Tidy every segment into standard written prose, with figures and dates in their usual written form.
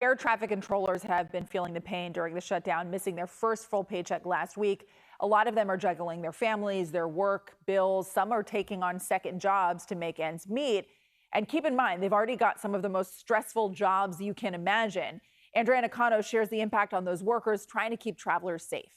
Air traffic controllers have been feeling the pain during the shutdown, missing their first full paycheck last week. A lot of them are juggling their families, their work, bills. Some are taking on second jobs to make ends meet. And keep in mind, they've already got some of the most stressful jobs you can imagine. Andrea Nakano shares the impact on those workers trying to keep travelers safe.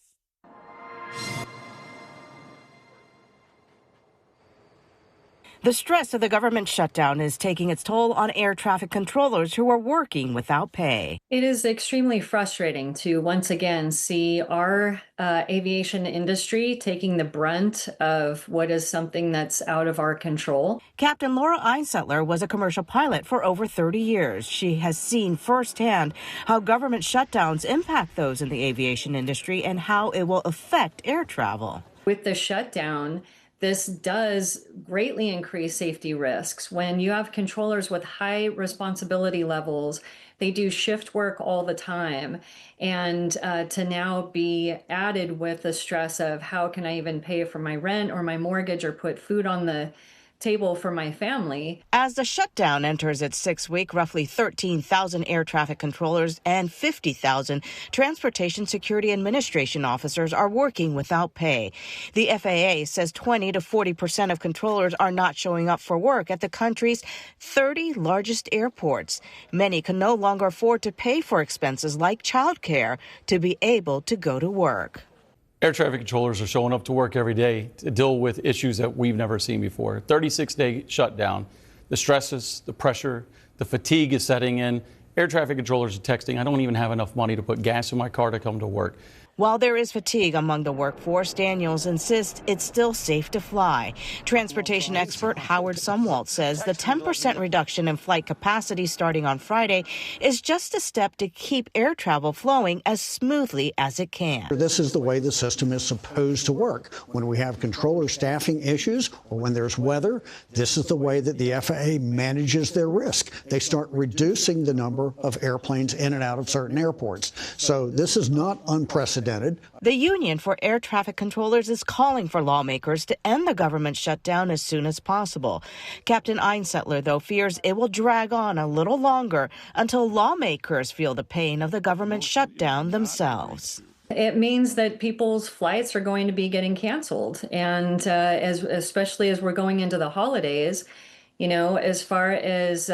The stress of the government shutdown is taking its toll on air traffic controllers who are working without pay. It is extremely frustrating to once again see our aviation industry taking the brunt of what is something that's out of our control. Captain Laura Einsettler was a commercial pilot for over 30 years. She has seen firsthand how government shutdowns impact those in the aviation industry and how it will affect air travel. With the shutdown, this does greatly increase safety risks. When you have controllers with high responsibility levels, they do shift work all the time. And to now be added with the stress of how can I even pay for my rent or my mortgage or put food on the table for my family. As the shutdown enters its 6th week, roughly 13,000 air traffic controllers and 50,000 Transportation Security Administration officers are working without pay. The FAA says 20 to 40% of controllers are not showing up for work at the country's 30 largest airports. Many can no longer afford to pay for expenses like childcare to be able to go to work. Air traffic controllers are showing up to work every day to deal with issues that we've never seen before. 36-day shutdown. The stresses, the pressure, the fatigue is setting in. Air traffic controllers are texting, I don't even have enough money to put gas in my car to come to work. While there is fatigue among the workforce, Daniels insists it's still safe to fly. Transportation expert Howard Sumwalt says the 10% reduction in flight capacity starting on Friday is just a step to keep air travel flowing as smoothly as it can. This is the way the system is supposed to work. When we have controller staffing issues or when there's weather, this is the way that the FAA manages their risk. They start reducing the number of airplanes in and out of certain airports. So this is not unprecedented. The Union for Air Traffic Controllers is calling for lawmakers to end the government shutdown as soon as possible. Captain Einsettler, though, fears it will drag on a little longer until lawmakers feel the pain of the government shutdown themselves. It means that people's flights are going to be getting canceled. And especially as we're going into the holidays, you know, as far as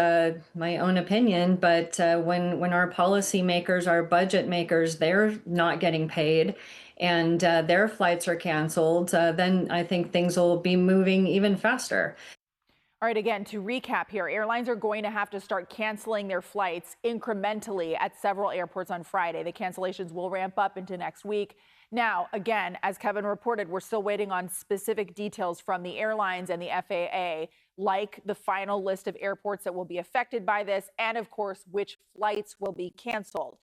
my own opinion, but when our policymakers, our budget makers, they're not getting paid and their flights are canceled, then I think things will be moving even faster. All right, again, to recap here, airlines are going to have to start canceling their flights incrementally at several airports on Friday. The cancellations will ramp up into next week. Now, again, as Kevin reported, we're still waiting on specific details from the airlines and the FAA, like the final list of airports that will be affected by this and, of course, which flights will be canceled.